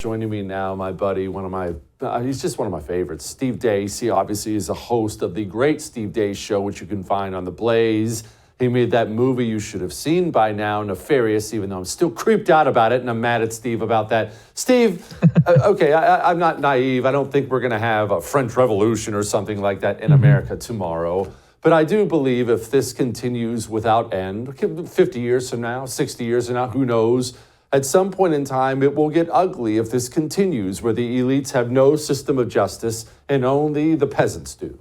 Joining me now, my buddy, he's just one of my favorites, Steve Deace. He obviously is a host of the great Steve Deace Show, which you can find on The Blaze. He made that movie you should have seen by now, Nefarious, even though I'm still creeped out about it, and I'm mad at Steve about that. Steve, okay, I'm not naive. I don't think we're going to have a French Revolution or something like that in America tomorrow. But I do believe if this continues without end, 50 years from now, 60 years from now, who knows? At some point in time, it will get ugly if this continues, where the elites have no system of justice and only the peasants do.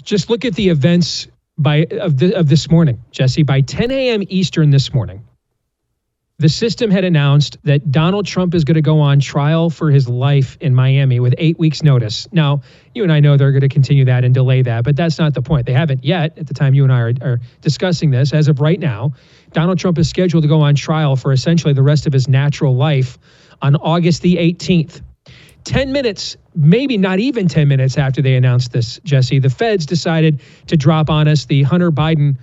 Just look at the events of this morning, Jesse. By 10 a.m. Eastern this morning, the system had announced that Donald Trump is going to go on trial for his life in Miami with 8 weeks' notice. Now, you and I know they're going to continue that and delay that, but that's not the point. They haven't yet at the time you and I are discussing this. As of right now, Donald Trump is scheduled to go on trial for essentially the rest of his natural life on August the 18th. 10 minutes, maybe not even 10 minutes after they announced this, Jesse, the feds decided to drop on us the Hunter Biden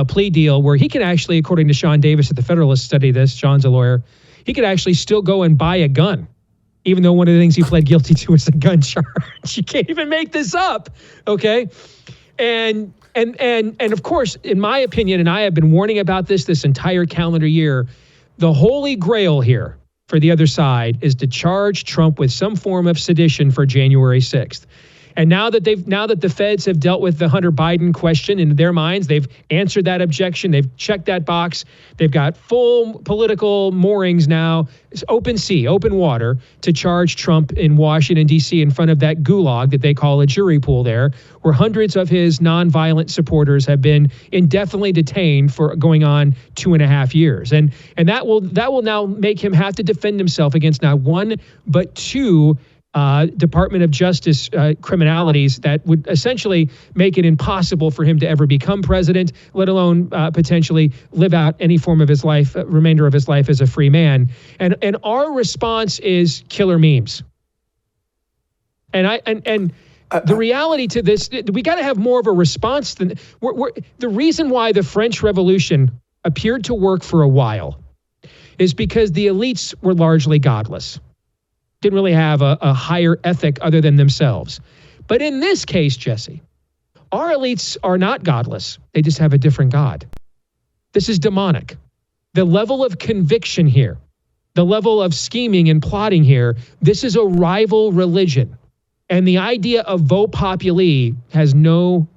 plea deal where he can actually, according to Sean Davis at the Federalist, study this, Sean's a lawyer, he could actually still go and buy a gun, even though one of the things he pled guilty to was a gun charge. You can't even make this up, okay? And of course, in my opinion, and I have been warning about this entire calendar year, the holy grail here for the other side is to charge Trump with some form of sedition for January 6th. And now that the feds have dealt with the Hunter Biden question in their minds, they've answered that objection, they've checked that box, they've got full political moorings now, it's open sea, open water, to charge Trump in Washington, D.C. in front of that gulag that they call a jury pool there, where hundreds of his nonviolent supporters have been indefinitely detained for going on 2.5 years. And that will now make him have to defend himself against not one, but two Department of Justice criminalities that would essentially make it impossible for him to ever become president, let alone potentially live out any form of his life, remainder of his life as a free man. And our response is killer memes. And the reality to this, we got to have more of a response than the reason why the French Revolution appeared to work for a while is because the elites were largely godless. Didn't really have a higher ethic other than themselves. But in this case, Jesse, our elites are not godless. They just have a different God. This is demonic. The level of conviction here, the level of scheming and plotting here, this is a rival religion. And the idea of vote populi has no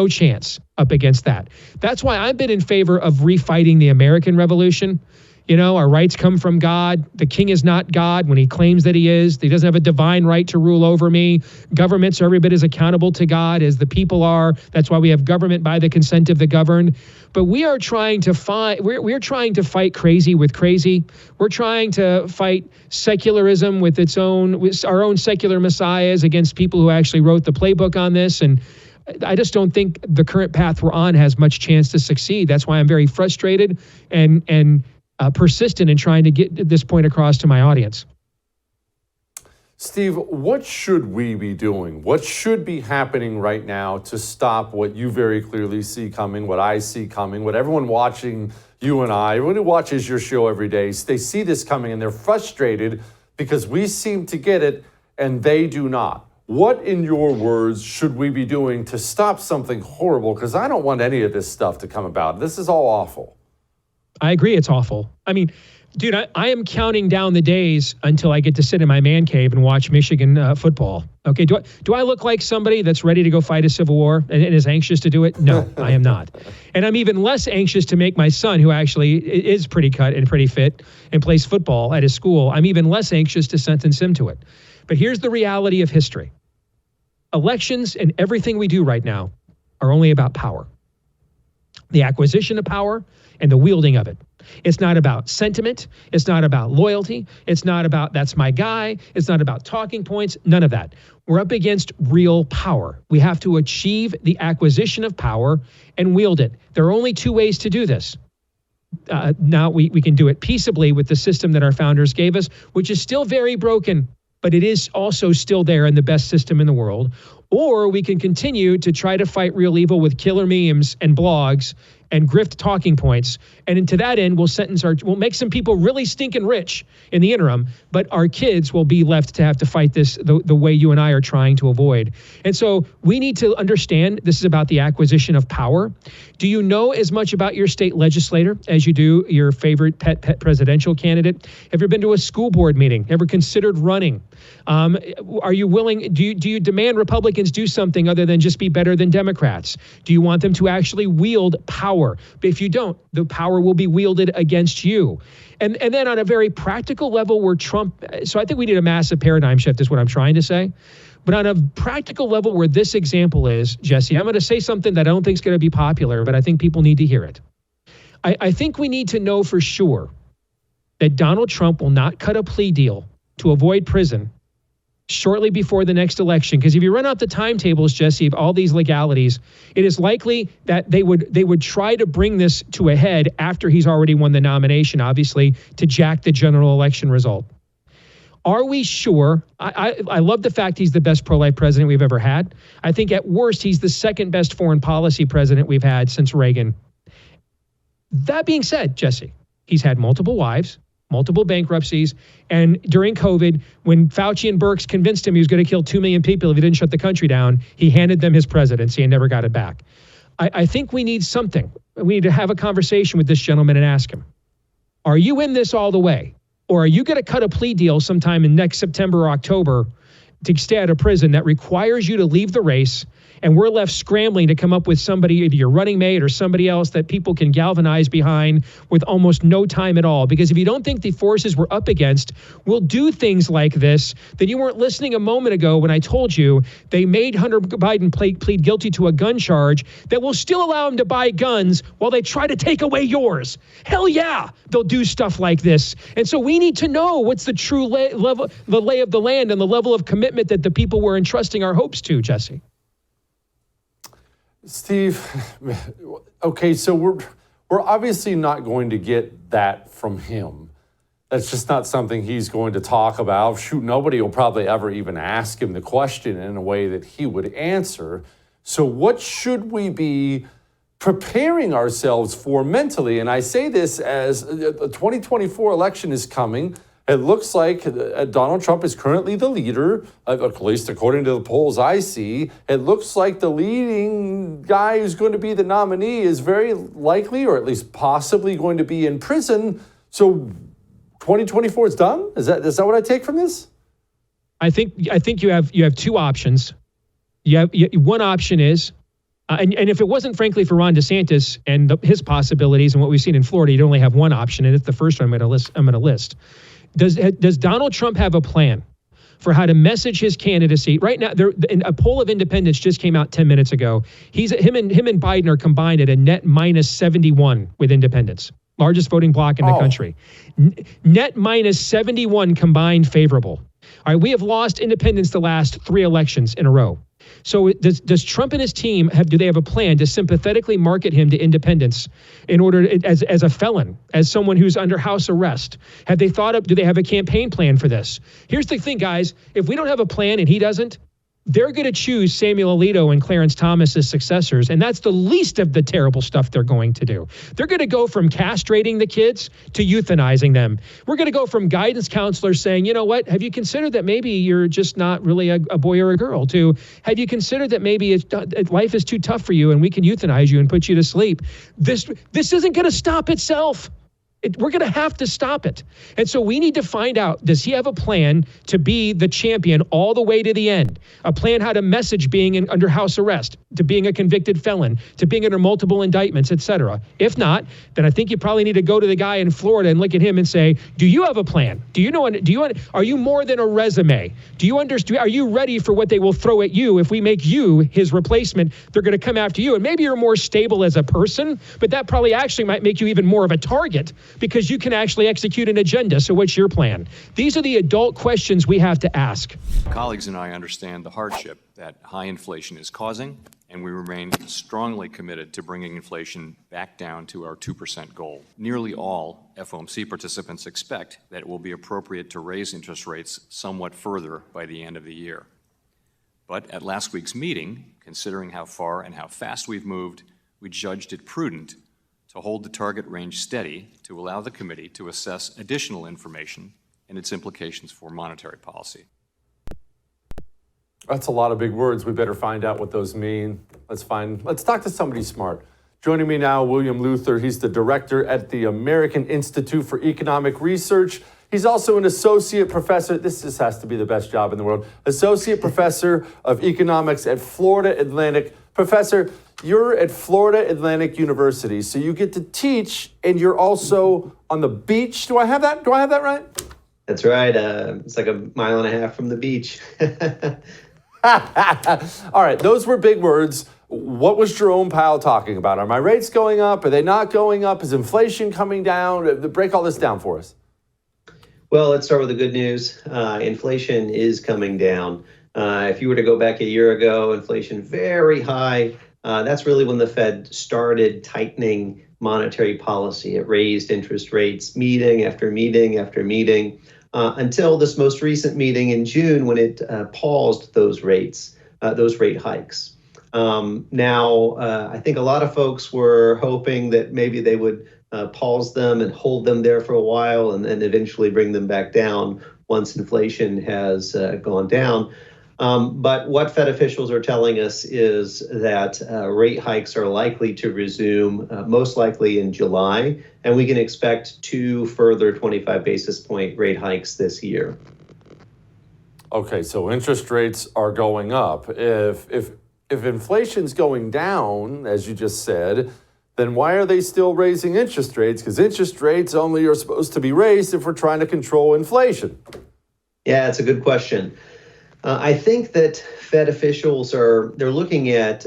chance up against that. That's why I've been in favor of refighting the American Revolution. You know, our rights come from God. The king is not God when he claims that he is. He doesn't have a divine right to rule over me. Governments are every bit as accountable to God as the people are. That's why we have government by the consent of the governed. But we are trying to fight. We're trying to fight crazy with crazy. We're trying to fight secularism with our own secular messiahs against people who actually wrote the playbook on this. And I just don't think the current path we're on has much chance to succeed. That's why I'm very frustrated and persistent in trying to get this point across to my audience. Steve, what should we be doing? What should be happening right now to stop what you very clearly see coming, what I see coming, what everyone watching you and I, everyone who watches your show every day, they see this coming and they're frustrated because we seem to get it and they do not. What, in your words, should we be doing to stop something horrible? Because I don't want any of this stuff to come about. This is all awful. I agree it's awful. I mean, dude, I am counting down the days until I get to sit in my man cave and watch Michigan football. Okay, do I look like somebody that's ready to go fight a civil war and is anxious to do it? No, I am not. And I'm even less anxious to make my son, who actually is pretty cut and pretty fit and plays football at his school, I'm even less anxious to sentence him to it. But here's the reality of history. Elections and everything we do right now are only about power. The acquisition of power and the wielding of it. It's not about sentiment. It's not about loyalty. It's not about that's my guy. It's not about talking points. None of that. We're up against real power. We have to achieve the acquisition of power and wield it. There are only two ways to do this. Now we can do it peaceably with the system that our founders gave us, which is still very broken, but it is also still there in the best system in the world. Or we can continue to try to fight real evil with killer memes and blogs and grift talking points. And to that end, we'll make some people really stinking rich in the interim, but our kids will be left to have to fight this the way you and I are trying to avoid. And so we need to understand this is about the acquisition of power. Do you know as much about your state legislator as you do your favorite pet presidential candidate? Have you been to a school board meeting? Ever considered running? Are you willing, do you demand Republicans do something other than just be better than Democrats? Do you want them to actually wield power? If you don't, the power will be wielded against you. And then on a very practical level where Trump, so I think we need a massive paradigm shift is what I'm trying to say. But on a practical level where this example is, Jesse, I'm going to say something that I don't think is going to be popular, but I think people need to hear it. I think we need to know for sure that Donald Trump will not cut a plea deal to avoid prison shortly before the next election. Because if you run out the timetables, Jesse, of all these legalities, it is likely that they would try to bring this to a head after he's already won the nomination, obviously, to jack the general election result. Are we sure? I love the fact he's the best pro-life president we've ever had. I think at worst, he's the second best foreign policy president we've had since Reagan. That being said, Jesse, he's had multiple wives, multiple bankruptcies, and during COVID, when Fauci and Birx convinced him he was going to kill 2 million people if he didn't shut the country down, he handed them his presidency and never got it back. I think we need something. We need to have a conversation with this gentleman and ask him, are you in this all the way? Or are you going to cut a plea deal sometime in next September or October to stay out of prison that requires you to leave the race, and we're left scrambling to come up with somebody, either your running mate or somebody else that people can galvanize behind with almost no time at all? Because if you don't think the forces we're up against will do things like this, then you weren't listening a moment ago when I told you they made Hunter Biden plead guilty to a gun charge that will still allow him to buy guns while they try to take away yours. Hell yeah, they'll do stuff like this. And so we need to know what's the true level, the lay of the land and the level of commitment that the people we're entrusting our hopes to, Jesse. Steve, okay, so we're obviously not going to get that from him. That's just not something he's going to talk about. Shoot, nobody will probably ever even ask him the question in a way that he would answer. So what should we be preparing ourselves for mentally? And I say this as the 2024 election is coming. It looks like Donald Trump is currently the leader, at least according to the polls I see. It looks like the leading guy who's going to be the nominee is very likely, or at least possibly, going to be in prison. So 2024 is done? Is that what I take from this? I think you have two options. One option is, and if it wasn't, frankly, for Ron DeSantis and his possibilities and what we've seen in Florida, you'd only have one option, and it's the first one I'm going to list. Does Donald Trump have a plan for how to message his candidacy? Right now, a poll of independents just came out 10 minutes ago. Him and Biden are combined at a net minus 71 with independents, largest voting bloc in the country. Net minus 71 combined favorable. All right, we have lost independents the last 3 elections in a row. So does Trump and his team do they have a plan to sympathetically market him to independents in order as a felon, as someone who's under house arrest? Have they do they have a campaign plan for this? Here's the thing, guys. If we don't have a plan and he doesn't, they're going to choose Samuel Alito and Clarence Thomas as successors, and that's the least of the terrible stuff they're going to do. They're going to go from castrating the kids to euthanizing them. We're going to go from guidance counselors saying, you know what, have you considered that maybe you're just not really a boy or a girl, to have you considered that maybe life is too tough for you and we can euthanize you and put you to sleep. This isn't going to stop itself. We're going to have to stop it. And so we need to find out, does he have a plan to be the champion all the way to the end? A plan how to message being under house arrest, to being a convicted felon, to being under multiple indictments, et cetera. If not, then I think you probably need to go to the guy in Florida and look at him and say, do you have a plan? Are you more than a resume? Do you understand? Are you ready for what they will throw at you if we make you his replacement? They're going to come after you. And maybe you're more stable as a person, but that probably actually might make you even more of a target, because you can actually execute an agenda. So what's your plan? These are the adult questions we have to ask. Colleagues and I understand the hardship that high inflation is causing, and we remain strongly committed to bringing inflation back down to our 2% goal. Nearly all FOMC participants expect that it will be appropriate to raise interest rates somewhat further by the end of the year. But at last week's meeting, considering how far and how fast we've moved, we judged it prudent to hold the target range steady to allow the committee to assess additional information and its implications for monetary policy. That's a lot of big words. We better find out what those mean. Let's talk to somebody smart. Joining me now, William Luther. He's the director at the American Institute for Economic Research. He's also an associate professor. This just has to be the best job in the world. Associate professor of economics at Florida Atlantic. Professor, you're at Florida Atlantic University, so you get to teach, and you're also on the beach. Do I have that right? That's right. It's like 1.5 miles from the beach. All right, those were big words. What was Jerome Powell talking about? Are my rates going up? Are they not going up? Is inflation coming down? Break all this down for us. Well, let's start with the good news. Inflation is coming down. If you were to go back a year ago, inflation very high. That's really when the Fed started tightening monetary policy. It raised interest rates meeting after meeting after meeting until this most recent meeting in June when it paused those rate hikes. Now, I think a lot of folks were hoping that maybe they would pause them and hold them there for a while and then eventually bring them back down once inflation has gone down. But what Fed officials are telling us is that rate hikes are likely to resume, most likely in July, and we can expect 2 further 25 basis point rate hikes this year. Okay, so interest rates are going up. If inflation's going down, as you just said, then why are they still raising interest rates? Because interest rates only are supposed to be raised if we're trying to control inflation. Yeah, it's a good question. I think that Fed officials they're looking at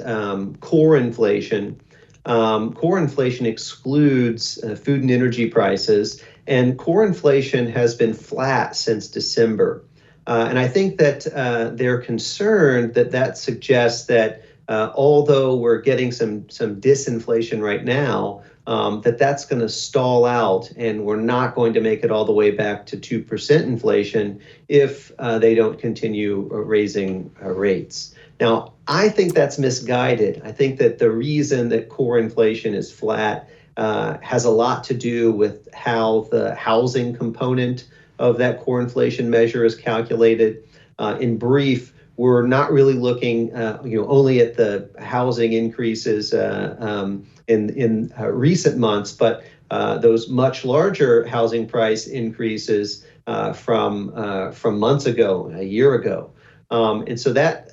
core inflation. Core inflation excludes food and energy prices, and core inflation has been flat since December. And I think that they're concerned that suggests that although we're getting some disinflation right now, that's going to stall out and we're not going to make it all the way back to 2% inflation if they don't continue raising rates. Now, I think that's misguided. I think that the reason that core inflation is flat has a lot to do with how the housing component of that core inflation measure is calculated. In brief, we're not really looking, only at the housing increases in recent months, but those much larger housing price increases from months ago, a year ago. And so that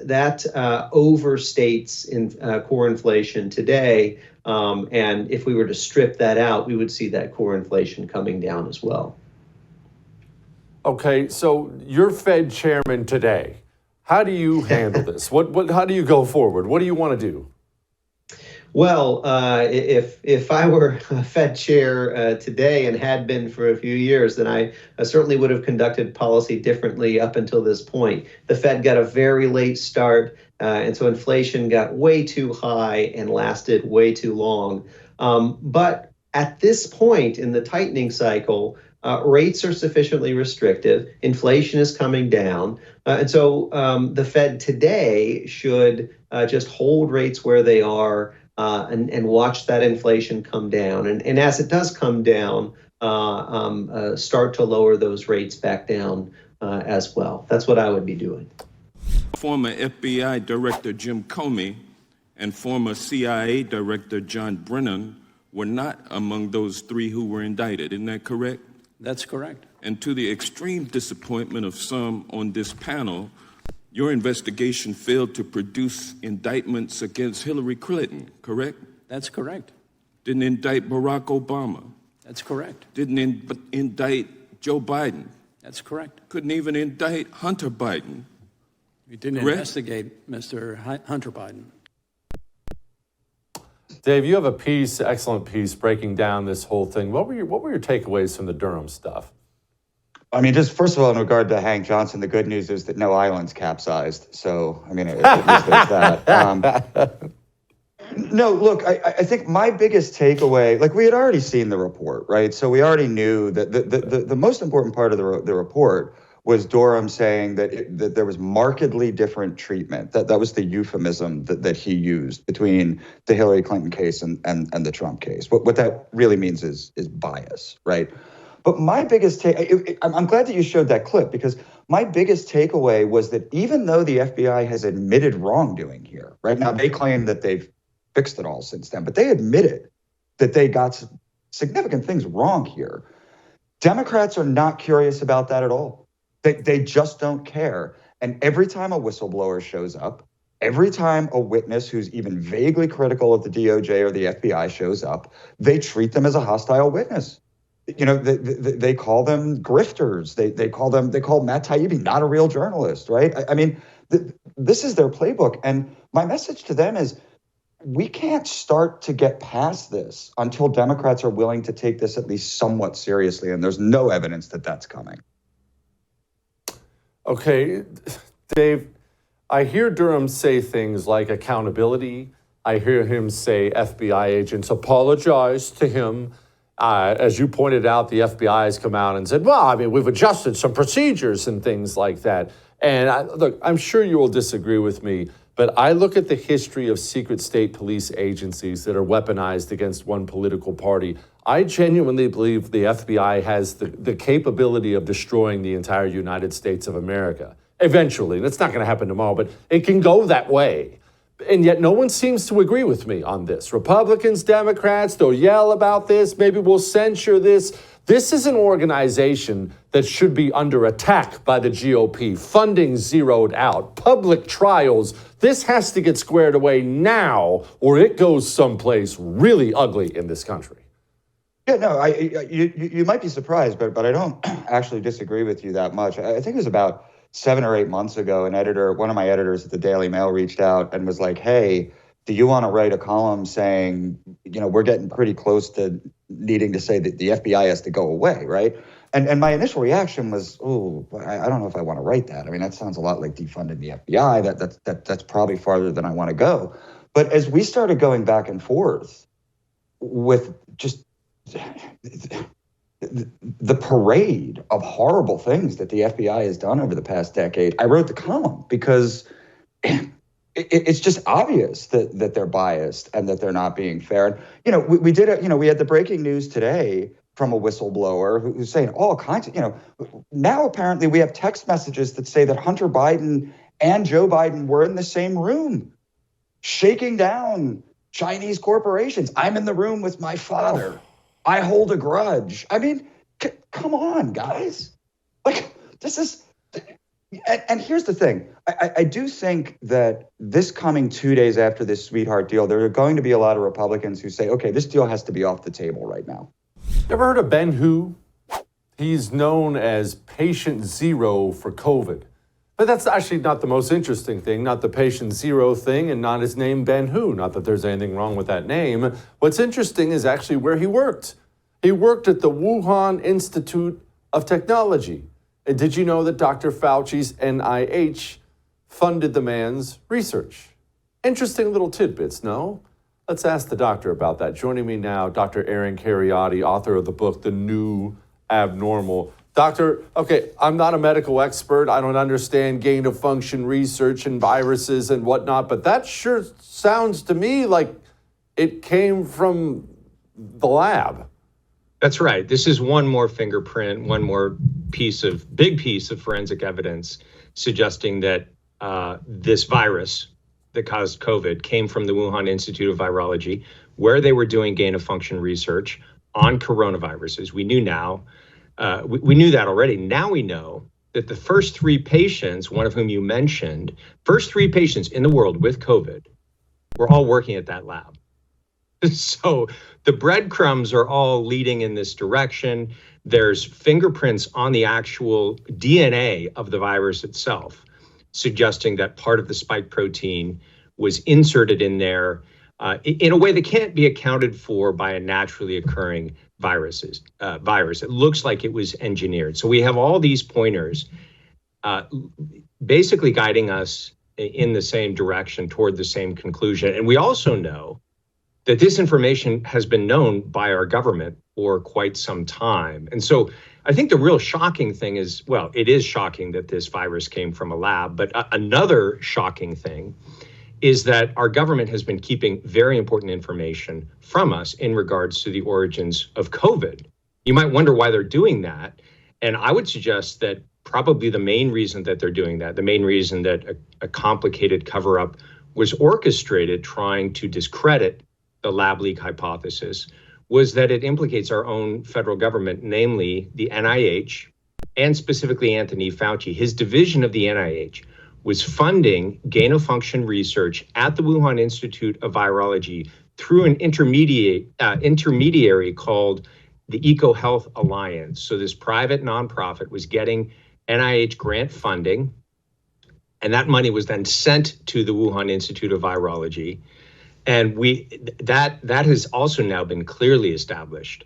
overstates in core inflation today. And if we were to strip that out, we would see that core inflation coming down as well. Okay, so you're Fed chairman today. How do you handle this? How do you go forward? What do you want to do? Well, if I were Fed chair today and had been for a few years, then I certainly would have conducted policy differently up until this point. The Fed got a very late start, and so inflation got way too high and lasted way too long. But at this point in the tightening cycle, rates are sufficiently restrictive. Inflation is coming down. And so the Fed today should just hold rates where they are and watch that inflation come down. And as it does come down, start to lower those rates back down as well. That's what I would be doing. Former FBI Director Jim Comey and former CIA Director John Brennan were not among those 3 who were indicted. Isn't that correct? That's correct. And to the extreme disappointment of some on this panel, your investigation failed to produce indictments against Hillary Clinton, correct? That's correct. Didn't indict Barack Obama. That's correct. Didn't indict Joe Biden. That's correct. Couldn't even indict Hunter Biden. We didn't investigate Mr. Hunter Biden. Dave, you have a excellent piece breaking down this whole thing. What were your takeaways from the Durham stuff? I mean, just first of all, in regard to Hank Johnson, the good news is that no island's capsized. So, I mean, at least there's that. No, look, I think my biggest takeaway, like we had already seen the report, right? So we already knew that the most important part of the report was Durham saying that there was markedly different treatment. That was the euphemism that he used between the Hillary Clinton case and the Trump case. What that really means is bias, right? But my biggest I'm glad that you showed that clip, because my biggest takeaway was that even though the FBI has admitted wrongdoing here, right now they claim that they've fixed it all since then, but they admitted that they got significant things wrong here. Democrats are not curious about that at all. They just don't care. And every time a whistleblower shows up, every time a witness who's even vaguely critical of the DOJ or the FBI shows up, they treat them as a hostile witness. You know, they call them grifters. They call Matt Taibbi not a real journalist, right? I mean, this is their playbook. And my message to them is, we can't start to get past this until Democrats are willing to take this at least somewhat seriously. And there's no evidence that that's coming. Okay, Dave, I hear Durham say things like accountability. I hear him say FBI agents apologize to him. As you pointed out, the FBI has come out and said, well, I mean, we've adjusted some procedures and things like that. And look, I'm sure you will disagree with me, but I look at the history of secret state police agencies that are weaponized against one political party. I genuinely believe the FBI has the capability of destroying the entire United States of America. Eventually, and it's not going to happen tomorrow, but it can go that way. And yet no one seems to agree with me on this. Republicans, Democrats, they'll yell about this. Maybe we'll censure this. This is an organization that should be under attack by the GOP. Funding zeroed out. Public trials. This has to get squared away now, or it goes someplace really ugly in this country. Yeah, no, you might be surprised, but I don't actually disagree with you that much. I think it was about 7 or 8 months ago, one of my editors at the Daily Mail reached out and was like, hey, do you want to write a column saying, you know, we're getting pretty close to needing to say that the FBI has to go away, right? And my initial reaction was, oh, I don't know if I want to write that. I mean, that sounds a lot like defunding the FBI. That's probably farther than I want to go. But as we started going back and forth with just the parade of horrible things that the FBI has done over the past decade, I wrote the column because it's just obvious that they're biased and that they're not being fair. And, you know, we had the breaking news today from a whistleblower who's saying all kinds of, you know, now apparently we have text messages that say that Hunter Biden and Joe Biden were in the same room, shaking down Chinese corporations. I'm in the room with my father. I hold a grudge. I mean, come on, guys. Like, this is, and here's the thing. I do think that this coming 2 days after this sweetheart deal, there are going to be a lot of Republicans who say, okay, this deal has to be off the table right now. Ever heard of Ben Hu? He's known as patient zero for COVID. But that's actually not the most interesting thing, not the patient zero thing, and not his name Ben Hu. Not that there's anything wrong with that name. What's interesting is actually where he worked. He worked at the Wuhan Institute of Technology. And did you know that Dr. Fauci's NIH funded the man's research? Interesting little tidbits, no? Let's ask the doctor about that. Joining me now, Dr. Aaron Cariotti, author of the book, The New Abnormal. Doctor, okay, I'm not a medical expert. I don't understand gain of function research and viruses and whatnot, but that sure sounds to me like it came from the lab. That's right. This is one more fingerprint, one more big piece of forensic evidence suggesting that this virus that caused COVID came from the Wuhan Institute of Virology, where they were doing gain of function research on coronaviruses. We knew now. We knew that already. Now we know that the first 3 patients, one of whom you mentioned, first 3 patients in the world with COVID were all working at that lab. So the breadcrumbs are all leading in this direction. There's fingerprints on the actual DNA of the virus itself, suggesting that part of the spike protein was inserted in there in a way that can't be accounted for by a naturally occurring virus. It looks like it was engineered. So we have all these pointers basically guiding us in the same direction toward the same conclusion. And we also know that this information has been known by our government for quite some time. And so I think the real shocking thing is, well, it is shocking that this virus came from a lab, but another shocking thing is that our government has been keeping very important information from us in regards to the origins of COVID. You might wonder why they're doing that. And I would suggest that probably the main reason that they're doing that, the main reason that a complicated cover-up was orchestrated trying to discredit the lab leak hypothesis, was that it implicates our own federal government, namely the NIH, and specifically Anthony Fauci. His division of the NIH was funding gain-of-function research at the Wuhan Institute of Virology through an intermediary called the EcoHealth Alliance. So this private nonprofit was getting NIH grant funding, and that money was then sent to the Wuhan Institute of Virology. And that has also now been clearly established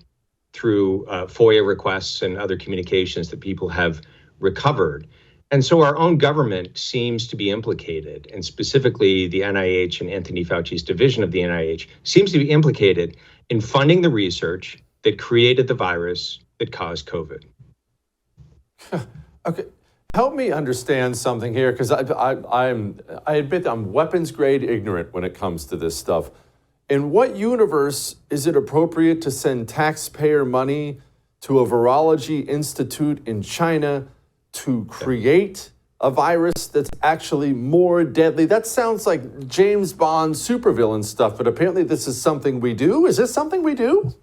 through FOIA requests and other communications that people have recovered. And so our own government seems to be implicated, and specifically the NIH and Anthony Fauci's division of the NIH seems to be implicated in funding the research that created the virus that caused COVID. Okay, help me understand something here, because I admit I'm weapons grade ignorant when it comes to this stuff. In what universe is it appropriate to send taxpayer money to a virology institute in China to create a virus that's actually more deadly? That sounds like James Bond supervillain stuff, but apparently this is something we do. Is this something we do?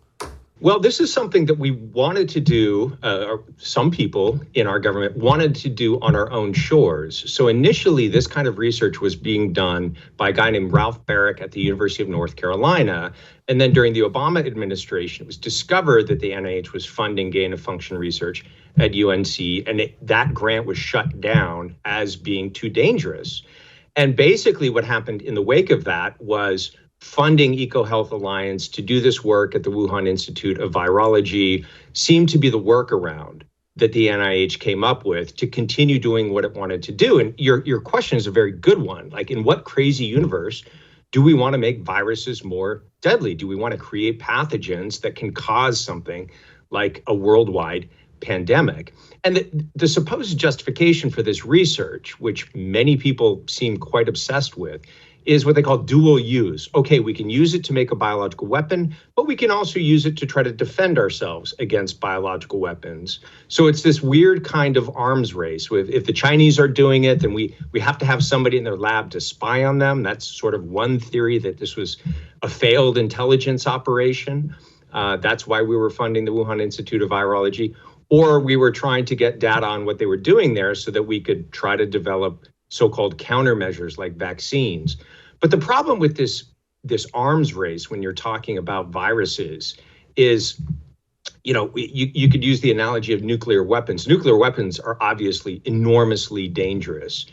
Well, this is something that we wanted to do, or some people in our government wanted to do on our own shores. So initially, this kind of research was being done by a guy named Ralph Barrick at the University of North Carolina. And then during the Obama administration, it was discovered that the NIH was funding gain-of-function research at UNC, and that grant was shut down as being too dangerous. And basically what happened in the wake of that was funding EcoHealth Alliance to do this work at the Wuhan Institute of Virology seemed to be the workaround that the NIH came up with to continue doing what it wanted to do. And your question is a very good one. Like, in what crazy universe do we want to make viruses more deadly? Do we want to create pathogens that can cause something like a worldwide pandemic? And the supposed justification for this research, which many people seem quite obsessed with, is what they call dual use. Okay, we can use it to make a biological weapon, but we can also use it to try to defend ourselves against biological weapons. So it's this weird kind of arms race. If the Chinese are doing it, then we have to have somebody in their lab to spy on them. That's sort of one theory, that this was a failed intelligence operation. That's why we were funding the Wuhan Institute of Virology. Or we were trying to get data on what they were doing there so that we could try to develop so-called countermeasures like vaccines. But the problem with this arms race when you're talking about viruses is, you could use the analogy of nuclear weapons. Nuclear weapons are obviously enormously dangerous,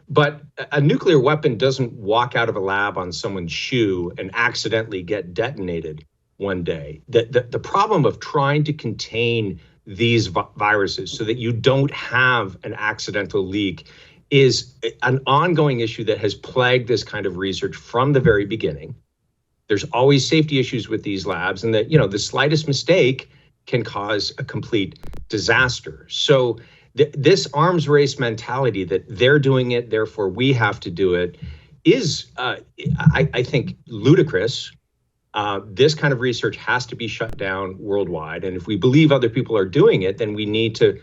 but a nuclear weapon doesn't walk out of a lab on someone's shoe and accidentally get detonated one day. The problem of trying to contain these viruses so that you don't have an accidental leak is an ongoing issue that has plagued this kind of research from the very beginning. There's always safety issues with these labs, and that, the slightest mistake can cause a complete disaster. So this arms race mentality that they're doing it, therefore we have to do it, is, I think, ludicrous. This kind of research has to be shut down worldwide. And if we believe other people are doing it, then we need to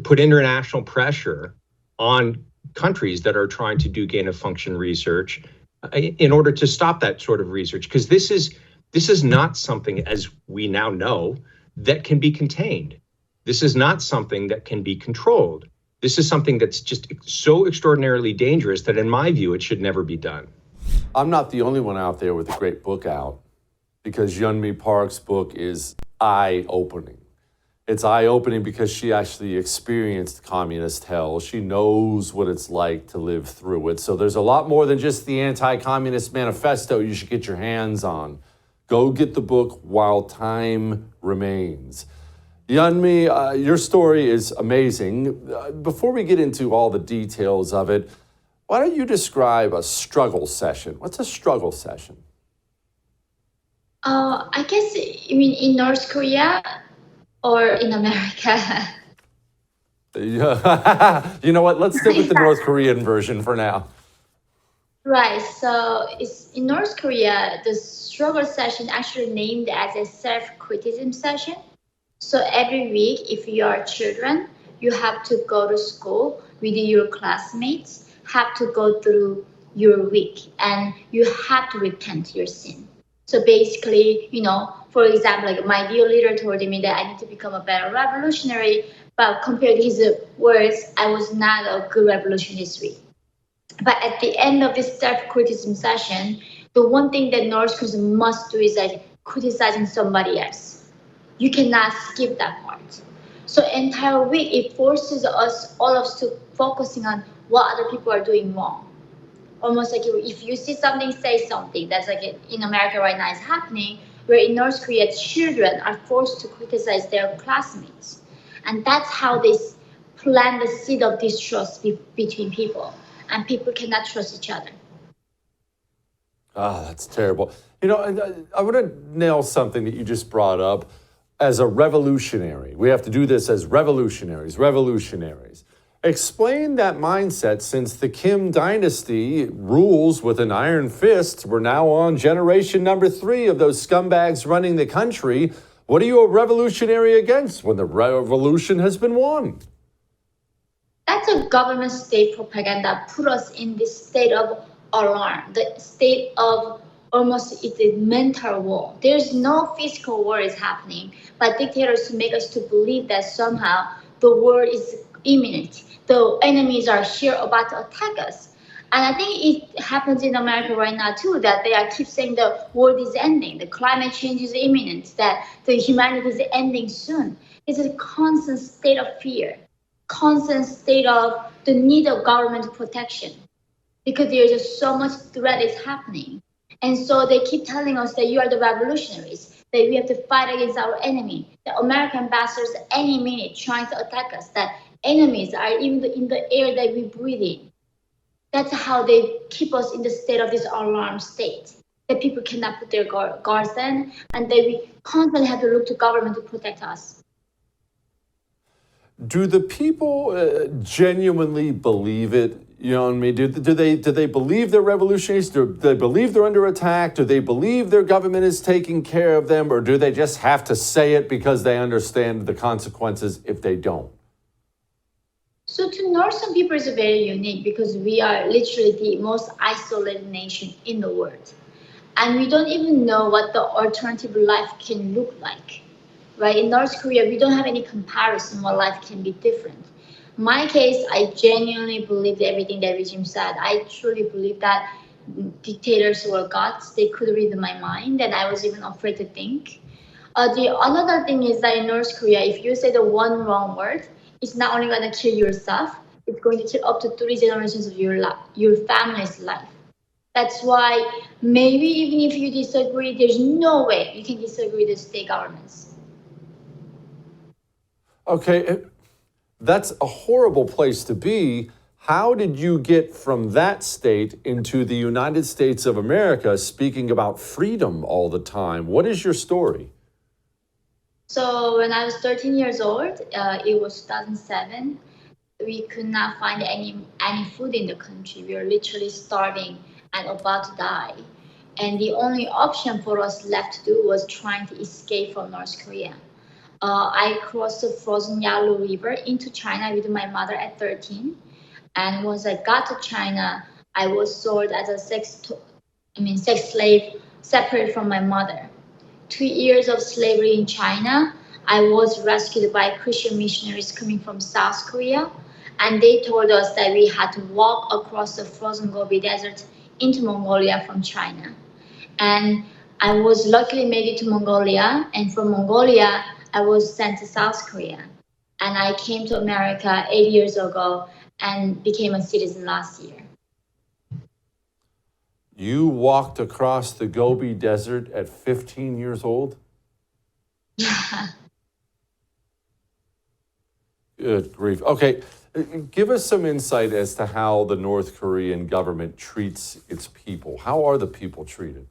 put international pressure on countries that are trying to do gain-of-function research in order to stop that sort of research. Because this is not something, as we now know, that can be contained. This is not something that can be controlled. This is something that's just so extraordinarily dangerous that, in my view, it should never be done. I'm not the only one out there with a great book out, because Yeonmi Park's book is eye-opening. It's eye-opening because she actually experienced communist hell. She knows what it's like to live through it. So there's a lot more than just the anti-communist manifesto you should get your hands on. Go get the book while time remains. Yeonmi, your story is amazing. Before we get into all the details of it, why don't you describe a struggle session? What's a struggle session? I guess you mean in North Korea or in America? Yeah. You know what? Let's stick with the Yeah. North Korean version for now. Right. So it's in North Korea, the struggle session actually named as a self-criticism session. So every week, if you are children, you have to go to school with your classmates, have to go through your week, and you have to repent your sin. So basically, for example, like my dear leader told me that I need to become a better revolutionary, but compared to his words, I was not a good revolutionary this week. But at the end of this self-criticism session, the one thing that North Koreans must do is like criticizing somebody else. You cannot skip that part. So entire week it forces us all of us to focusing on what other people are doing wrong. Almost like if you see something, say something. That's like in America right now is happening, where in North Korea children are forced to criticize their classmates, and that's how they plant the seed of distrust between people, and people cannot trust each other. Ah, that's terrible. You know, I want to nail something that you just brought up. As a revolutionary, we have to do this as revolutionaries. Explain that mindset, since the Kim dynasty rules with an iron fist. We're now on generation number 3 of those scumbags running the country. What are you a revolutionary against when the revolution has been won? That's a government state propaganda put us in this state of alarm, the state of almost it's a mental war. There's no physical war is happening, but dictators make us to believe that somehow the war is imminent. The enemies are here about to attack us. And I think it happens in America right now too, that they are keep saying the world is ending, the climate change is imminent, that the humanity is ending soon. It's a constant state of fear, constant state of the need of government protection, because there's just so much threat is happening. And so they keep telling us that you are the revolutionaries, that we have to fight against our enemy. The American ambassadors any minute trying to attack us, that enemies are even in the air that we breathe in. That's how they keep us in the state of this alarm state, that people cannot put their guards in, and that we constantly have to look to government to protect us. Do the people genuinely believe it? You know what I mean? Do they believe they're revolutionaries? Do they believe they're under attack? Do they believe their government is taking care of them? Or do they just have to say it because they understand the consequences if they don't? So to Northern people is very unique, because we are literally the most isolated nation in the world. And we don't even know what the alternative life can look like. Right? In North Korea, we don't have any comparison what life can be different. My case, I genuinely believed everything that regime said. I truly believe that dictators were gods. They could read my mind, and I was even afraid to think. The another thing is that in North Korea, if you say the one wrong word, it's not only going to kill yourself, it's going to kill up to 3 generations of your family's life. That's why maybe even if you disagree, there's no way you can disagree with the state governments. Okay, that's a horrible place to be. How did you get from that state into the United States of America, speaking about freedom all the time? What is your story? So when I was 13 years old, it was 2007. We could not find any food in the country. We were literally starving and about to die. And the only option for us left to do was trying to escape from North Korea. I crossed the frozen Yalu River into China with my mother at 13. And once I got to China, I was sold as a sex slave, separate from my mother. 2 years of slavery in China, I was rescued by Christian missionaries coming from South Korea. And they told us that we had to walk across the frozen Gobi Desert into Mongolia from China. And I was luckily made it to Mongolia. And from Mongolia, I was sent to South Korea. And I came to America 8 years ago and became a citizen last year. You walked across the Gobi Desert at 15 years old? Yeah. Good grief. Okay, give us some insight as to how the North Korean government treats its people. How are the people treated?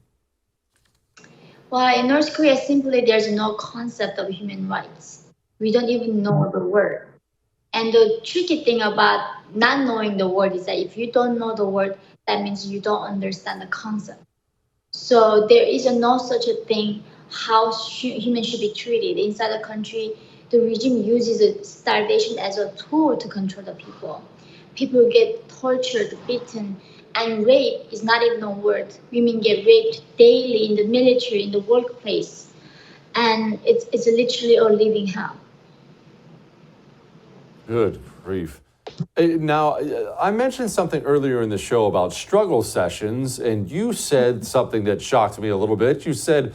Well, in North Korea, simply there's no concept of human rights. We don't even know the word. And the tricky thing about not knowing the word is that if you don't know the word, that means you don't understand the concept. So there is no such a thing how humans should be treated. Inside the country, the regime uses starvation as a tool to control the people. People get tortured, beaten, and rape is not even a word. Women get raped daily in the military, in the workplace. And it's literally a living hell. Good grief. Now, I mentioned something earlier in the show about struggle sessions, and you said something that shocked me a little bit. You said,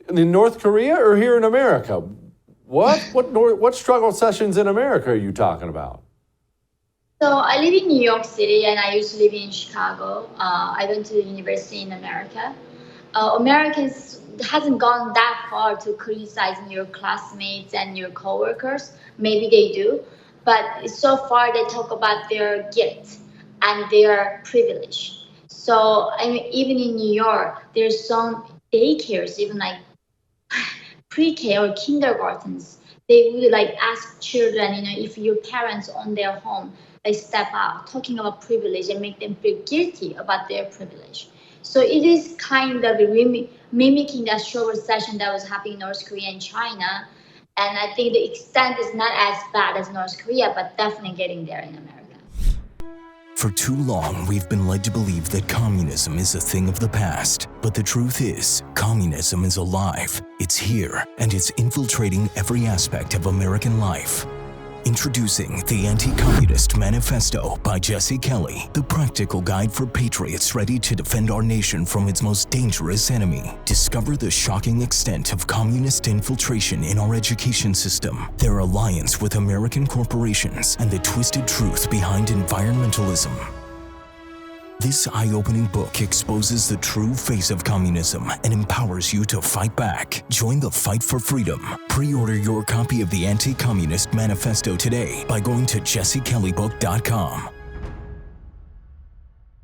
in North Korea or here in America? What struggle sessions in America are you talking about? So I live in New York City, and I used to live in Chicago. I went to the university in America. Americans hasn't gone that far to criticizing your classmates and your coworkers. Maybe they do, but so far they talk about their guilt and their privilege. So I mean, even in New York, there's some daycares, even like pre-K or kindergartens. They would like ask children, if your parents own their home, they step out, talking about privilege and make them feel guilty about their privilege. So it is kind of mimicking that struggle session that was happening in North Korea and China. And I think the extent is not as bad as North Korea, but definitely getting there in America. For too long, we've been led to believe that communism is a thing of the past. But the truth is, communism is alive. It's here, and it's infiltrating every aspect of American life. Introducing the Anti-Communist Manifesto by Jesse Kelly, the practical guide for patriots ready to defend our nation from its most dangerous enemy. Discover the shocking extent of communist infiltration in our education system, their alliance with American corporations, and the twisted truth behind environmentalism. This eye-opening book exposes the true face of communism and empowers you to fight back. Join the fight for freedom. Pre-order your copy of the Anti-Communist Manifesto today by going to jessekellybook.com.